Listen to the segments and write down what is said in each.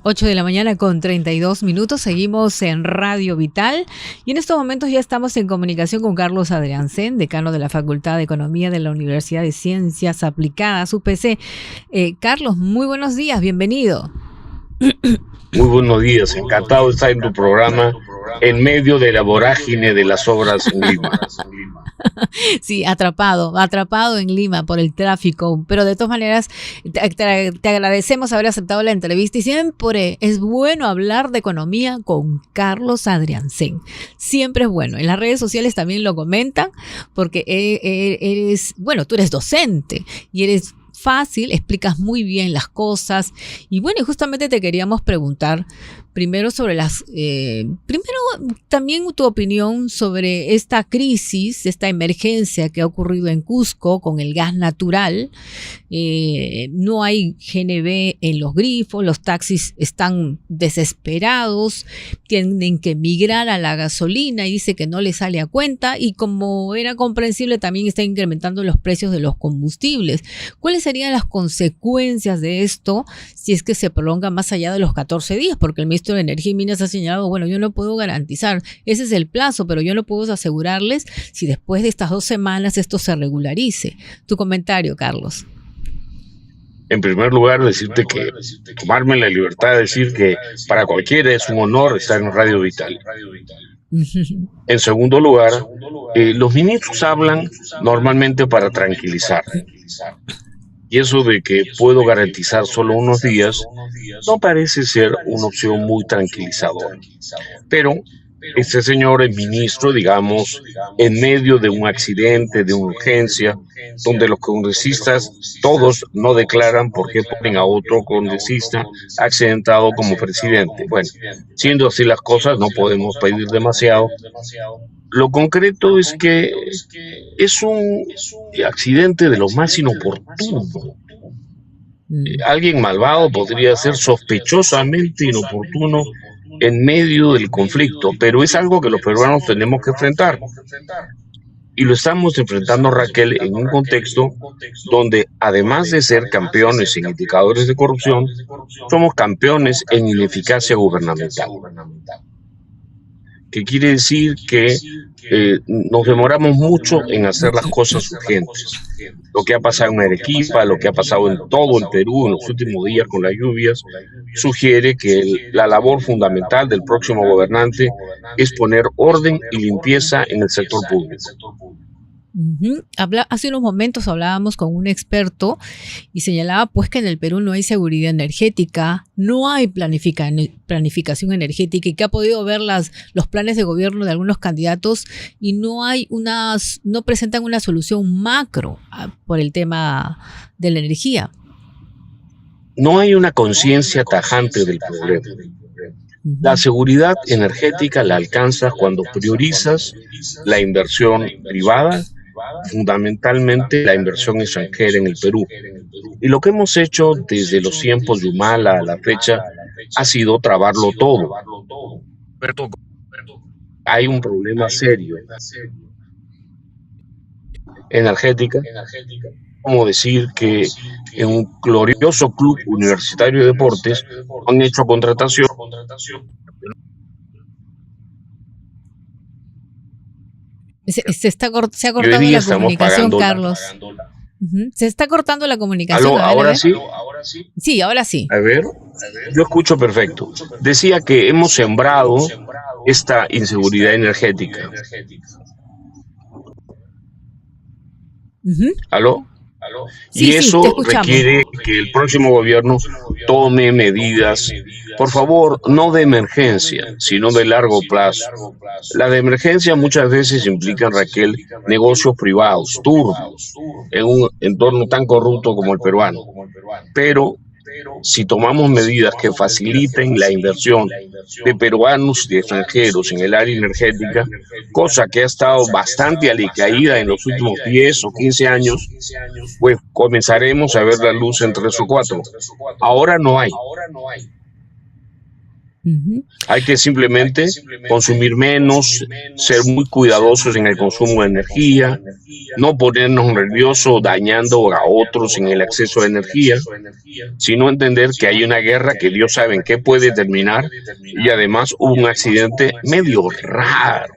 8 de la mañana con 32 minutos, seguimos en Radio Vital y en estos momentos ya estamos en comunicación con Carlos Adriancén, decano de la Facultad de Economía de la Universidad de Ciencias Aplicadas, UPC. Carlos, muy buenos días, bienvenido. Muy buenos días, encantado de estar en tu programa en medio de la vorágine de las obras en Lima. Sí, atrapado en Lima por el tráfico, pero de todas maneras te agradecemos haber aceptado la entrevista y siempre es bueno hablar de economía con Carlos Adriancén, siempre es bueno. En las redes sociales también lo comentan porque tú eres docente y eres fácil, explicas muy bien las cosas y bueno, y justamente te queríamos preguntar primero sobre también tu opinión sobre esta crisis, esta emergencia que ha ocurrido en Cusco con el gas natural. No hay GNV en los grifos, los taxis están desesperados, tienen que migrar a la gasolina y dice que no les sale a cuenta y como era comprensible también está incrementando los precios de los combustibles. ¿Cuáles serían las consecuencias de esto si es que se prolonga más allá de los 14 días? Porque el ministro de Energía y Minas ha señalado, bueno, yo no puedo garantizar, ese es el plazo, pero yo no puedo asegurarles si después de estas 2 semanas esto se regularice. Tu comentario, Carlos. En primer lugar, decirte que tomarme la libertad de decir que para cualquiera es un honor estar en Radio Vital. En segundo lugar, los ministros hablan normalmente para tranquilizar. Y eso de que puedo garantizar solo unos días no parece ser una opción muy tranquilizadora. Pero este señor es ministro, digamos, en medio de un accidente, de una urgencia, donde los congresistas todos no declaran por qué ponen a otro congresista accidentado como presidente. Bueno, siendo así las cosas, no podemos pedir demasiado. Lo concreto es que es un accidente de lo más inoportuno. Alguien malvado podría ser sospechosamente inoportuno en medio del conflicto, pero es algo que los peruanos tenemos que enfrentar. Y lo estamos enfrentando, Raquel, en un contexto donde, además de ser campeones en indicadores de corrupción, somos campeones en ineficacia gubernamental. Que quiere decir que nos demoramos mucho en hacer las cosas urgentes. Lo que ha pasado en Arequipa, lo que ha pasado en todo el Perú en los últimos días con las lluvias, sugiere que la labor fundamental del próximo gobernante es poner orden y limpieza en el sector público. Hace unos momentos hablábamos con un experto y señalaba pues que en el Perú no hay seguridad energética, no hay planificación energética y que ha podido ver los planes de gobierno de algunos candidatos y no presentan una solución macro por el tema de la energía. No hay una conciencia tajante del problema. La seguridad energética la alcanzas cuando priorizas la inversión privada, fundamentalmente la inversión extranjera en el Perú. Y lo que hemos hecho desde los tiempos de Humala a la fecha ha sido trabarlo todo. Hay un problema serio energética, como decir que en un glorioso club universitario de deportes han hecho contratación. Se ha cortado la comunicación, Carlos. Se está cortando la comunicación. ¿Aló? ¿Ahora sí? Sí, ahora sí. A ver, yo escucho perfecto. Decía que hemos sembrado esta inseguridad energética. ¿Aló? Sí, y eso sí, requiere que el próximo gobierno tome medidas, por favor, no de emergencia, sino de largo plazo. Las de emergencia muchas veces implican, Raquel, negocios privados, turbios, en un entorno tan corrupto como el peruano. Pero si tomamos medidas que faciliten la inversión de peruanos y de extranjeros en el área energética, cosa que ha estado bastante alicaída en los últimos 10 o 15 años, pues comenzaremos a ver la luz en 3 o 4. Ahora no hay. Hay que simplemente consumir menos, ser muy cuidadosos en el consumo de energía, no ponernos nerviosos dañando a otros en el acceso a energía, sino entender que hay una guerra que Dios sabe en qué puede terminar y además hubo un accidente medio raro.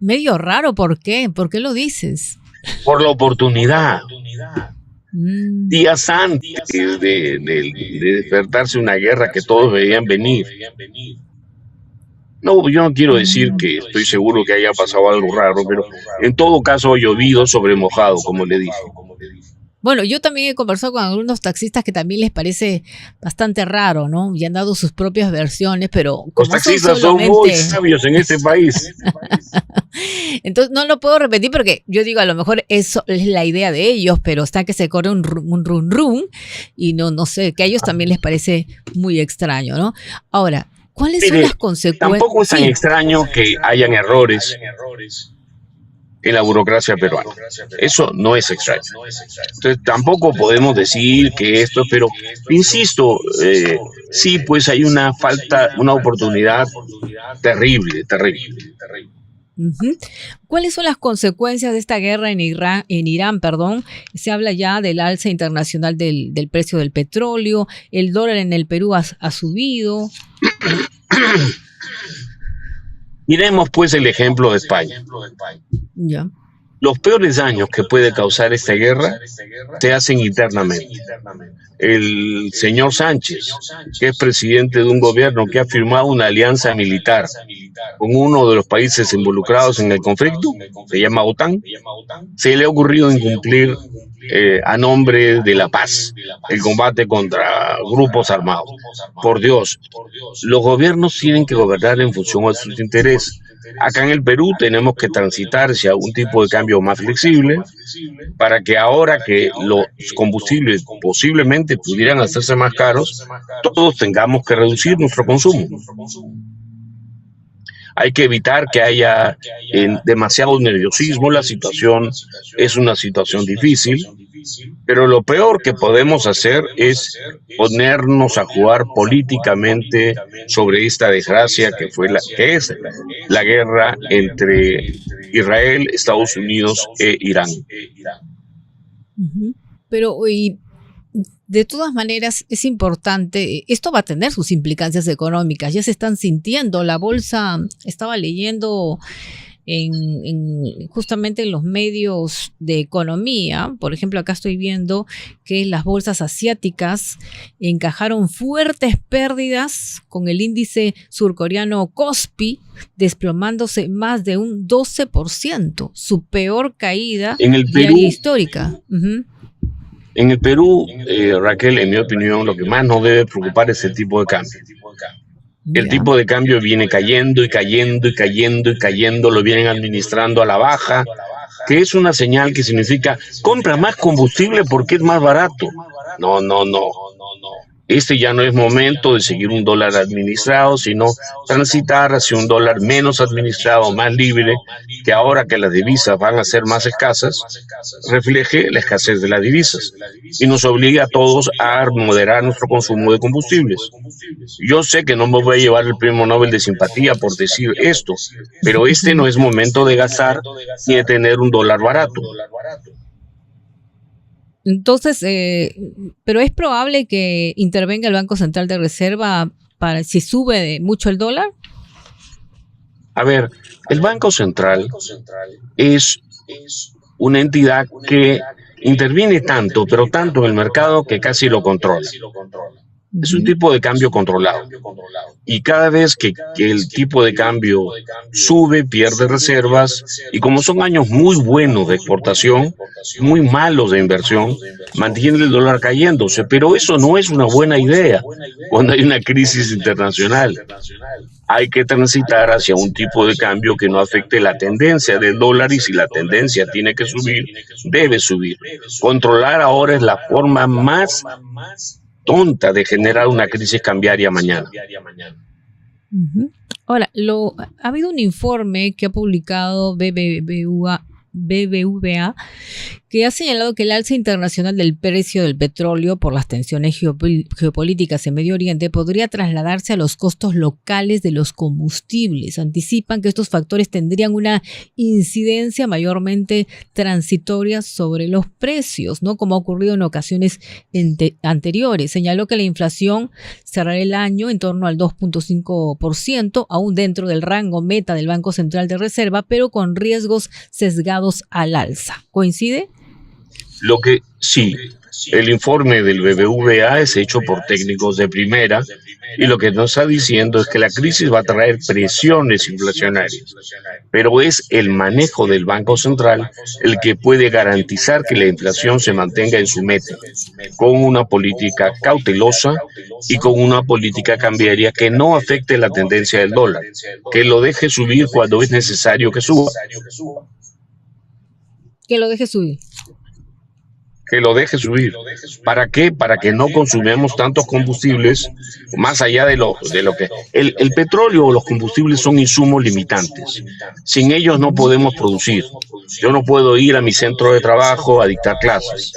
Medio raro, ¿por qué? ¿Por qué lo dices? Por la oportunidad. Días antes de despertarse una guerra que todos veían venir. No, yo no quiero decir que estoy seguro que haya pasado algo raro, pero en todo caso ha llovido sobre mojado, como le dije. Bueno, yo también he conversado con algunos taxistas que también les parece bastante raro, ¿no? Y han dado sus propias versiones, pero como los taxistas son muy sabios en este país. Entonces no lo puedo repetir porque yo digo, a lo mejor eso es la idea de ellos, pero está que se corre un run run y no sé, que a ellos también les parece muy extraño, ¿no? Ahora, ¿cuáles son las consecuencias? Tampoco es tan extraño que hayan errores en la burocracia peruana. Eso no es extraño. Entonces tampoco podemos decir que esto, pero insisto, sí, pues hay una falta, una oportunidad terrible. ¿Cuáles son las consecuencias de esta guerra en Irán? Se habla ya del alza internacional del precio del petróleo, el dólar en el Perú ha subido. Miremos pues el ejemplo de España. Ya. Los peores daños que puede causar esta guerra se hacen internamente. El señor Sánchez, que es presidente de un gobierno que ha firmado una alianza militar con uno de los países involucrados en el conflicto, se llama OTAN, se le ha ocurrido incumplir a nombre de la paz el combate contra grupos armados. Por Dios, los gobiernos tienen que gobernar en función de sus intereses. Acá en el Perú tenemos que transitar hacia un tipo de cambio más flexible para que ahora que los combustibles posiblemente pudieran hacerse más caros, todos tengamos que reducir nuestro consumo. Hay que evitar que haya demasiado nerviosismo. La situación es una situación difícil, pero lo peor que podemos hacer es ponernos a jugar políticamente sobre esta desgracia que es la guerra entre Israel, Estados Unidos e Irán. Pero de todas maneras es importante, esto va a tener sus implicancias económicas, ya se están sintiendo, la bolsa, estaba leyendo justamente en los medios de economía, por ejemplo acá estoy viendo que las bolsas asiáticas encajaron fuertes pérdidas con el índice surcoreano Kospi desplomándose más de un 12%, su peor caída en el Perú, histórica. En el Perú, Raquel, en mi opinión, lo que más nos debe preocupar es el tipo de cambio. El tipo de cambio viene cayendo y cayendo y cayendo y cayendo, lo vienen administrando a la baja, que es una señal que significa compra más combustible porque es más barato. No. Este ya no es momento de seguir un dólar administrado, sino transitar hacia un dólar menos administrado, más libre, que ahora que las divisas van a ser más escasas, refleje la escasez de las divisas y nos obliga a todos a moderar nuestro consumo de combustibles. Yo sé que no me voy a llevar el premio Nobel de simpatía por decir esto, pero este no es momento de gastar ni de tener un dólar barato. Entonces, pero es probable que intervenga el Banco Central de Reserva para si sube mucho el dólar. A ver, el Banco Central es una entidad que interviene tanto, pero tanto en el mercado que casi lo controla. Es un tipo de cambio controlado. Y cada vez que el tipo de cambio sube, pierde reservas. Y como son años muy buenos de exportación, muy malos de inversión, mantiene el dólar cayéndose. Pero eso no es una buena idea cuando hay una crisis internacional. Hay que transitar hacia un tipo de cambio que no afecte la tendencia del dólar y si la tendencia tiene que subir, debe subir. Controlar ahora es la forma más tonta de generar una crisis cambiaria mañana. Ahora, ha habido un informe que ha publicado BBVA que que ha señalado que el alza internacional del precio del petróleo por las tensiones geopolíticas en Medio Oriente podría trasladarse a los costos locales de los combustibles. Anticipan que estos factores tendrían una incidencia mayormente transitoria sobre los precios, ¿no? Como ha ocurrido en ocasiones anteriores. Señaló que la inflación cerrará el año en torno al 2.5%, aún dentro del rango meta del Banco Central de Reserva, pero con riesgos sesgados al alza. ¿Coincide? Lo que sí, el informe del BBVA es hecho por técnicos de primera y lo que nos está diciendo es que la crisis va a traer presiones inflacionarias, pero es el manejo del Banco Central el que puede garantizar que la inflación se mantenga en su meta, con una política cautelosa y con una política cambiaria que no afecte la tendencia del dólar, que lo deje subir cuando es necesario que suba. Que lo deje subir. Que lo deje subir. ¿Para qué? Para que no consumamos tantos combustibles, más allá de lo que... El petróleo o los combustibles son insumos limitantes. Sin ellos no podemos producir. Yo no puedo ir a mi centro de trabajo a dictar clases.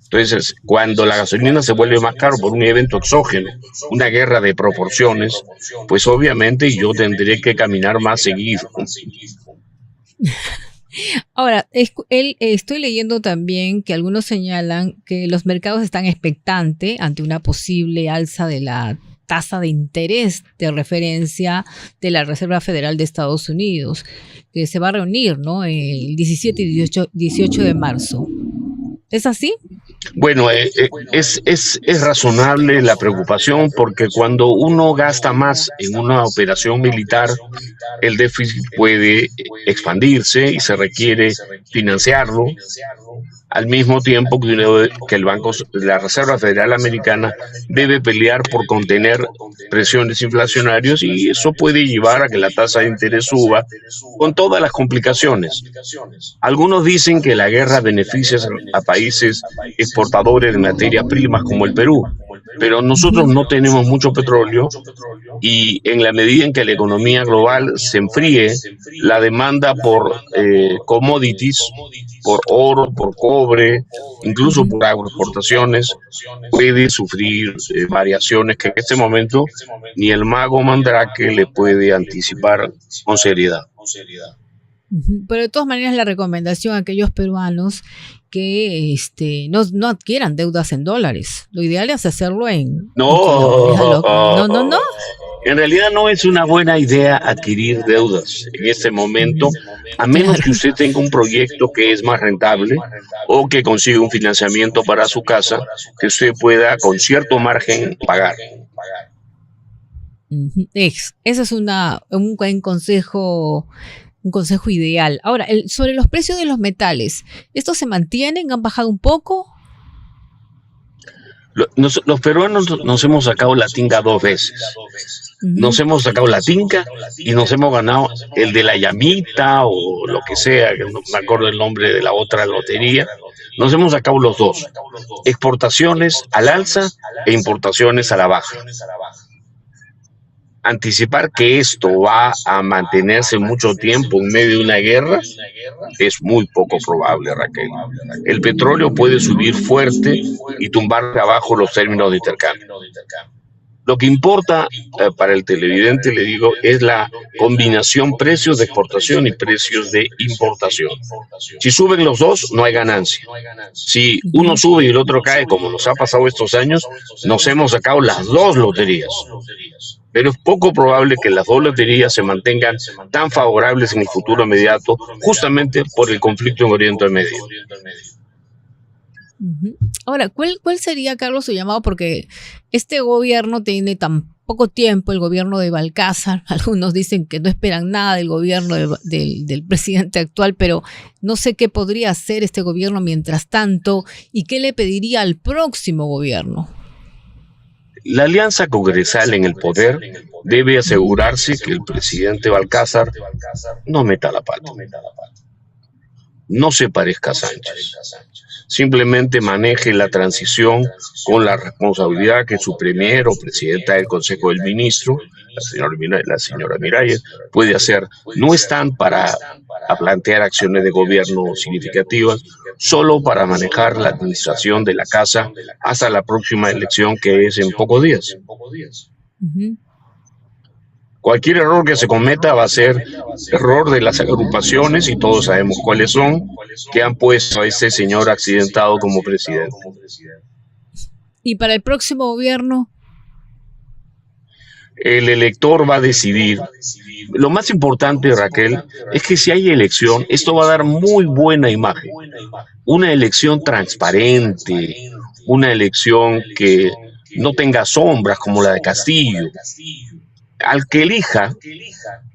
Entonces, cuando la gasolina se vuelve más caro por un evento exógeno, una guerra de proporciones, pues obviamente yo tendré que caminar más seguido. Ahora, estoy leyendo también que algunos señalan que los mercados están expectantes ante una posible alza de la tasa de interés de referencia de la Reserva Federal de Estados Unidos, que se va a reunir, ¿no?, el 17 y 18 de marzo. ¿Es así? Bueno, es razonable la preocupación porque cuando uno gasta más en una operación militar, el déficit puede expandirse y se requiere financiarlo, al mismo tiempo que la Reserva Federal Americana debe pelear por contener presiones inflacionarias y eso puede llevar a que la tasa de interés suba con todas las complicaciones. Algunos dicen que la guerra beneficia a países exportadores de materias primas como el Perú, pero nosotros no tenemos mucho petróleo y en la medida en que la economía global se enfríe, la demanda por commodities, por oro, por cobre, incluso por agroexportaciones, puede sufrir variaciones que en este momento ni el mago Mandrake le puede anticipar con seriedad. Pero de todas maneras la recomendación a aquellos peruanos que no adquieran deudas en dólares. Lo ideal es hacerlo en... No. En realidad no es una buena idea adquirir deudas en este momento, a menos que usted tenga un proyecto que es más rentable o que consiga un financiamiento para su casa que usted pueda con cierto margen pagar. Ese es un buen consejo. Un consejo ideal. Ahora, sobre los precios de los metales, ¿estos se mantienen? ¿Han bajado un poco? Los peruanos nos hemos sacado la tinga 2 veces. Nos hemos sacado la tinga y nos hemos ganado el de la llamita o lo que sea, que no me acuerdo el nombre de la otra lotería. Nos hemos sacado los dos. Exportaciones al alza e importaciones a la baja. Anticipar que esto va a mantenerse mucho tiempo en medio de una guerra es muy poco probable, Raquel. El petróleo puede subir fuerte y tumbar abajo los términos de intercambio. Lo que importa para el televidente, le digo, es la combinación precios de exportación y precios de importación. Si suben los dos, no hay ganancia. Si uno sube y el otro cae, como nos ha pasado estos años, nos hemos sacado las dos loterías. Pero es poco probable que las dos loterías se mantengan tan favorables en el futuro inmediato, justamente por el conflicto en Oriente Medio. Ahora, ¿cuál sería, Carlos, su llamado? Porque este gobierno tiene tan poco tiempo, el gobierno de Balcázar. Algunos dicen que no esperan nada del gobierno del presidente actual, pero no sé qué podría hacer este gobierno mientras tanto y qué le pediría al próximo gobierno. La alianza congresal en el poder debe asegurarse que el presidente Balcázar no meta la pata, no se parezca a Sánchez. simplemente maneje la transición con la responsabilidad que su premier o presidenta del Consejo del Ministro, la señora Miralles, puede hacer. No están para plantear acciones de gobierno significativas, solo para manejar la administración de la casa hasta la próxima elección, que es en pocos días. Ujú. Cualquier error que se cometa va a ser error de las agrupaciones, y todos sabemos cuáles son, que han puesto a este señor accidentado como presidente. ¿Y para el próximo gobierno? El elector va a decidir. Lo más importante, Raquel, es que si hay elección, esto va a dar muy buena imagen. Una elección transparente, una elección que no tenga sombras como la de Castillo. Al que elija,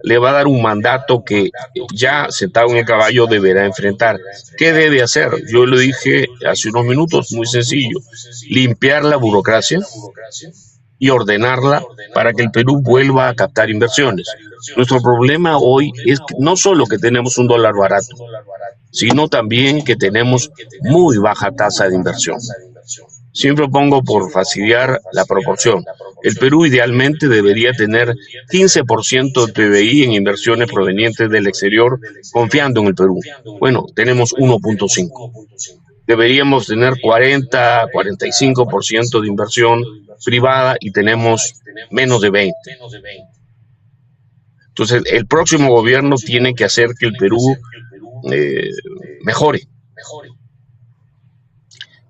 le va a dar un mandato que ya sentado en el caballo deberá enfrentar. ¿Qué debe hacer? Yo lo dije hace unos minutos, muy sencillo: limpiar la burocracia y ordenarla para que el Perú vuelva a captar inversiones. Nuestro problema hoy es que no solo que tenemos un dólar barato, sino también que tenemos muy baja tasa de inversión. Siempre pongo por fastidiar la proporción. El Perú idealmente debería tener 15% de PBI en inversiones provenientes del exterior, confiando en el Perú. Bueno, tenemos 1.5. Deberíamos tener 40-45% de inversión privada y tenemos menos de 20. Entonces, el próximo gobierno tiene que hacer que el Perú mejore,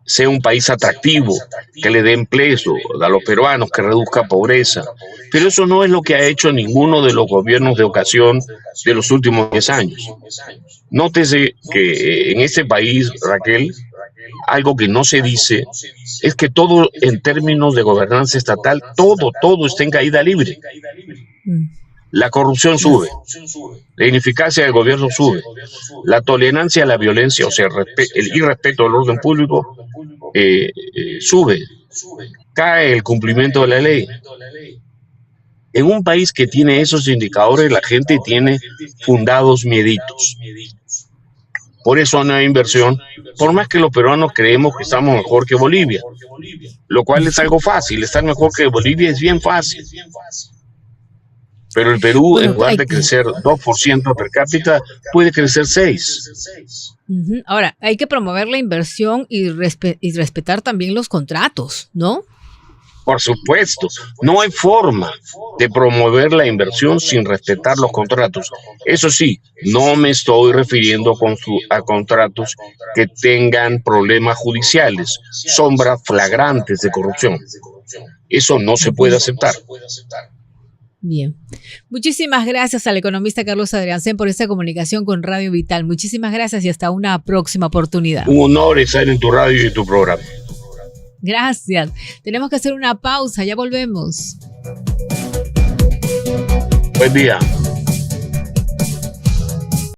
sea un país atractivo, que le dé empleo a los peruanos, que reduzca pobreza. Pero eso no es lo que ha hecho ninguno de los gobiernos de ocasión de los últimos 10 años. Nótese que en este país, Raquel, algo que no se dice es que todo, en términos de gobernanza estatal, todo está en caída libre. La corrupción sube, la ineficacia del gobierno sube, la tolerancia a la violencia, o sea, el irrespeto al orden público, sube, cae el cumplimiento de la ley. En un país que tiene esos indicadores, la gente tiene fundados mieditos. Por eso no hay inversión, por más que los peruanos creemos que estamos mejor que Bolivia, lo cual es algo fácil. Estar mejor que Bolivia es bien fácil. Pero el Perú, bueno, en lugar de crecer 2% per cápita, puede crecer 6%. Ahora, hay que promover la inversión y respetar también los contratos, ¿no? Por supuesto, no hay forma de promover la inversión sin respetar los contratos. Eso sí, no me estoy refiriendo a contratos que tengan problemas judiciales, sombras flagrantes de corrupción. Eso no se puede aceptar. Bien. Muchísimas gracias al economista Carlos Adriancén por esta comunicación con Radio Vital. Muchísimas gracias y hasta una próxima oportunidad. Un honor estar en tu radio y tu programa. Gracias. Tenemos que hacer una pausa. Ya volvemos. Buen día.